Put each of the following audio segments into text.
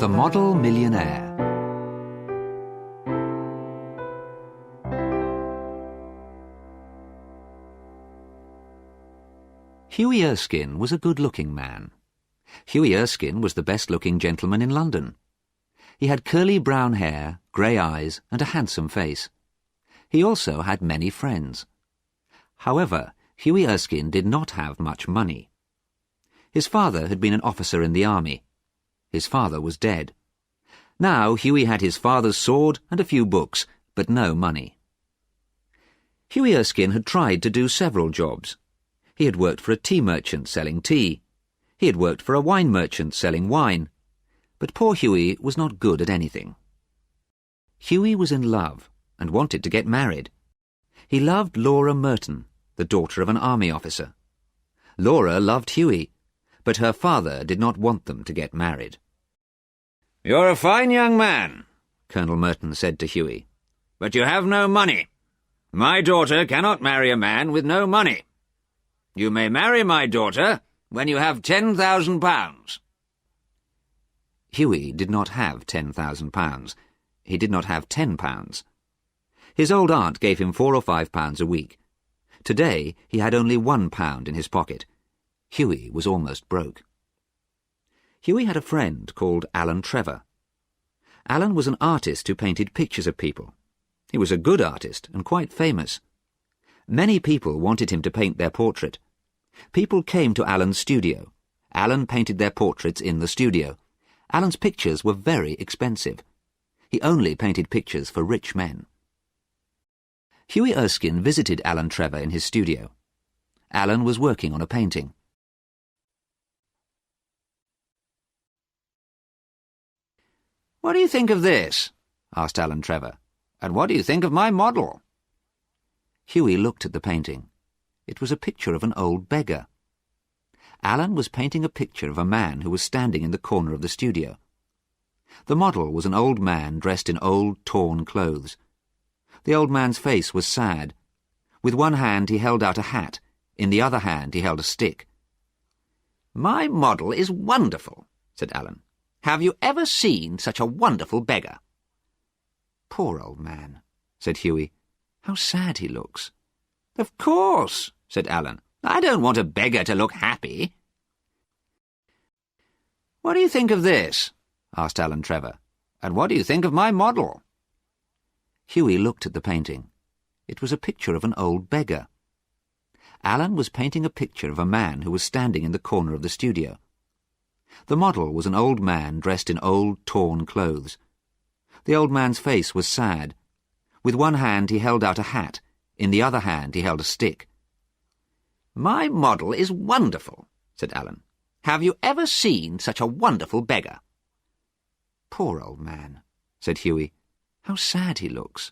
The Model Millionaire. Hughie Erskine was a good-looking man. Hughie Erskine was the best-looking gentleman in London. He had curly brown hair, grey eyes, and a handsome face. He also had many friends. However, Hughie Erskine did not have much money. His father had been an officer in the army. His father was dead. Now Hughie had his father's sword and a few books, but no money. Hughie Erskine had tried to do several jobs. He had worked for a tea merchant selling tea. He had worked for a wine merchant selling wine. But poor Hughie was not good at anything. Hughie was in love and wanted to get married. He loved Laura Merton, the daughter of an army officer. Laura loved Hughie, but her father did not want them to get married. "You're a fine young man," Colonel Merton said to Hughie, "but you have no money. My daughter cannot marry a man with no money. You may marry my daughter when you have £10,000. Hughie did not have £10,000. He did not have £10. His old aunt gave him £4 or £5 a week. Today he had only £1 in his pocket. Hughie was almost broke. Hughie had a friend called Alan Trevor. Alan was an artist who painted pictures of people. He was a good artist and quite famous. Many people wanted him to paint their portrait. People came to Alan's studio. Alan painted their portraits in the studio. Alan's pictures were very expensive. He only painted pictures for rich men. Hughie Erskine visited Alan Trevor in his studio. Alan was working on a painting. "What do you think of this?" asked Alan Trevor. "And what do you think of my model?" Hughie looked at the painting. It was a picture of an old beggar. Alan was painting a picture of a man who was standing in the corner of the studio. The model was an old man dressed in old, torn clothes. The old man's face was sad. With one hand he held out a hat. In the other hand he held a stick. "My model is wonderful," said Alan. "Have you ever seen such a wonderful beggar?" "Poor old man," said Hughie. "How sad he looks." "Of course," said Alan. "I don't want a beggar to look happy." "What do you think of this?" asked Alan Trevor. "And what do you think of my model?" Hughie looked at the painting. It was a picture of an old beggar. Alan was painting a picture of a man who was standing in the corner of the studio. The model was an old man dressed in old, torn clothes. The old man's face was sad. With one hand he held out a hat. In the other hand he held a stick. "My model is wonderful," said Alan. "Have you ever seen such a wonderful beggar?" "Poor old man," said Hughie. "How sad he looks."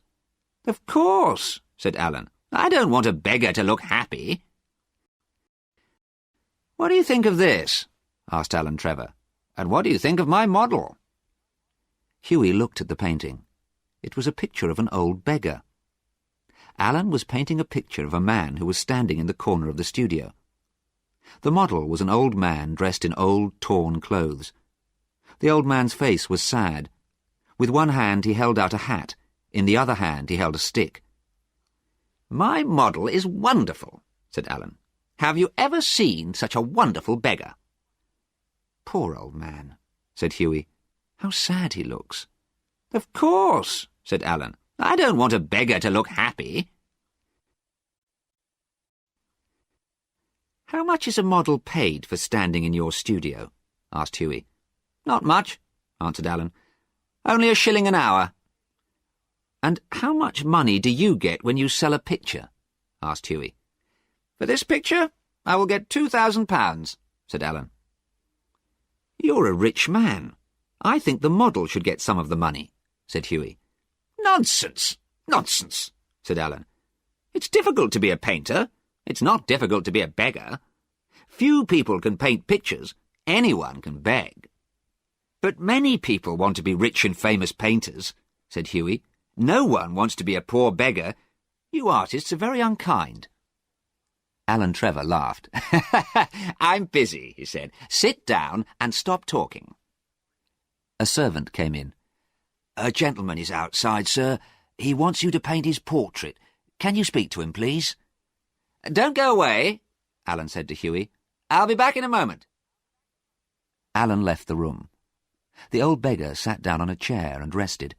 "Of course," said Alan. "I don't want a beggar to look happy." "What do you think of this?" asked Alan Trevor. "And what do you think of my model?" Hughie looked at the painting. It was a picture of an old beggar. Alan was painting a picture of a man who was standing in the corner of the studio. The model was an old man dressed in old, torn clothes. The old man's face was sad. With one hand he held out a hat. In the other hand he held a stick. "My model is wonderful," said Alan. "Have you ever seen such a wonderful beggar?" "Poor old man," said Hughie. "How sad he looks." "Of course," said Alan. "I don't want a beggar to look happy." "How much is a model paid for standing in your studio?" asked Hughie. "Not much," answered Alan. "Only a shilling an hour." "And how much money do you get when you sell a picture?" asked Hughie. "For this picture, I will get £2,000, said Alan. "You're a rich man. I think the model should get some of the money," said Hughie. "Nonsense! Nonsense!" said Alan. "It's difficult to be a painter. It's not difficult to be a beggar. Few people can paint pictures. Anyone can beg." "But many people want to be rich and famous painters," said Hughie. "No one wants to be a poor beggar. You artists are very unkind." Alan Trevor laughed. "I'm busy," he said. "Sit down and stop talking." A servant came in. "A gentleman is outside, sir. He wants you to paint his portrait. Can you speak to him, please?" "Don't go away," Alan said to Hughie. "I'll be back in a moment." Alan left the room. The old beggar sat down on a chair and rested.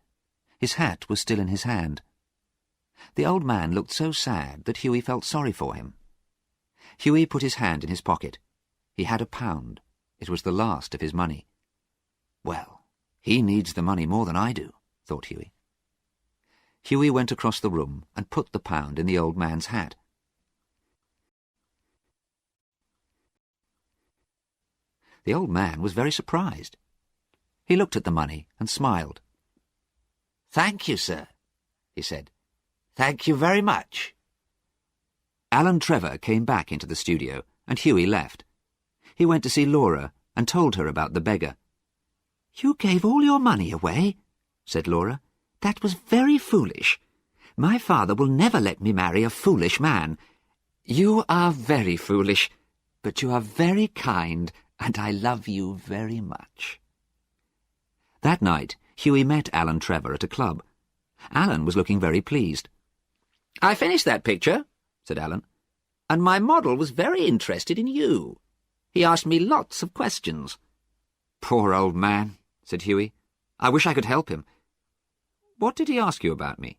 His hat was still in his hand. The old man looked so sad that Hughie felt sorry for him. Hughie put his hand in his pocket. He had £1. It was the last of his money. "Well, he needs the money more than I do," thought Hughie. Hughie went across the room and put the £1 in the old man's hat. The old man was very surprised. He looked at the money and smiled. "Thank you, sir," he said. "Thank you very much." Alan Trevor came back into the studio, and Hughie left. He went to see Laura and told her about the beggar. "You gave all your money away," said Laura. "That was very foolish. My father will never let me marry a foolish man. You are very foolish, but you are very kind, and I love you very much." That night, Hughie met Alan Trevor at a club. Alan was looking very pleased. "I finished that picture," said Alan, "and my model was very interested in you. He asked me lots of questions." "Poor old man," said Hughie. "I wish I could help him. What did he ask you about me?"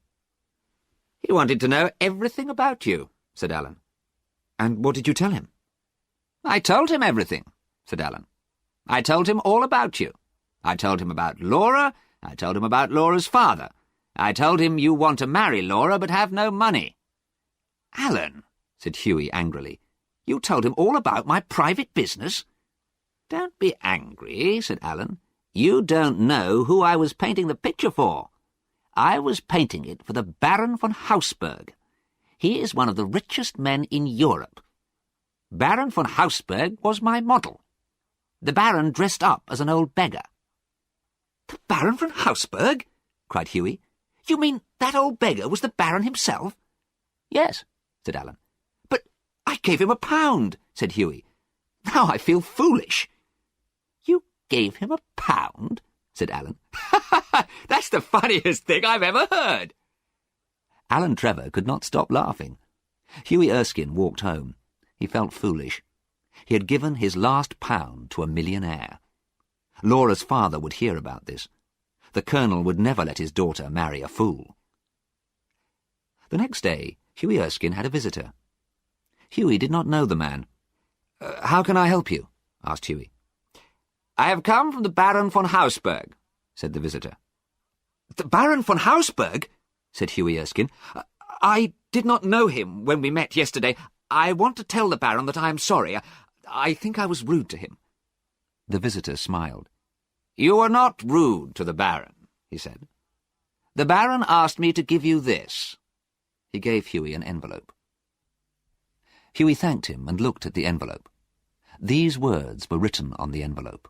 "He wanted to know everything about you," said Alan. "And what did you tell him?" "I told him everything," said Alan. "I told him all about you. I told him about Laura. I told him about Laura's father. I told him you want to marry Laura but have no money." "Alan," said Hughie angrily, "you told him all about my private business?" "Don't be angry," said Alan. "You don't know who I was painting the picture for. I was painting it for the Baron von Hausberg. He is one of the richest men in Europe. Baron von Hausberg was my model. The Baron dressed up as an old beggar." "The Baron von Hausberg?" cried Hughie. "You mean that old beggar was the Baron himself?" "Yes," said Alan. "But I gave him £1, said Hughie. "Now I feel foolish." "You gave him £1, said Alan. "That's the funniest thing I've ever heard." Alan Trevor could not stop laughing. Hughie Erskine walked home. He felt foolish. He had given his last £1 to a millionaire. Laura's father would hear about this. The Colonel would never let his daughter marry a fool. The next day, Hughie Erskine had a visitor. Hughie did not know the man. "How can I help you?" asked Hughie. "I have come from the Baron von Hausberg," said the visitor. "The Baron von Hausberg?" said Hughie Erskine. "I did not know him when we met yesterday. I want to tell the Baron that I am sorry. I think I was rude to him." The visitor smiled. "You were not rude to the Baron," he said. "The Baron asked me to give you this." He gave Hughie an envelope. Hughie thanked him and looked at the envelope. These words were written on the envelope.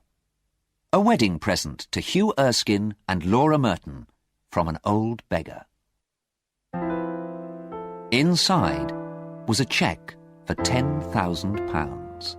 "A wedding present to Hugh Erskine and Laura Merton from an old beggar." Inside was a cheque for £10,000.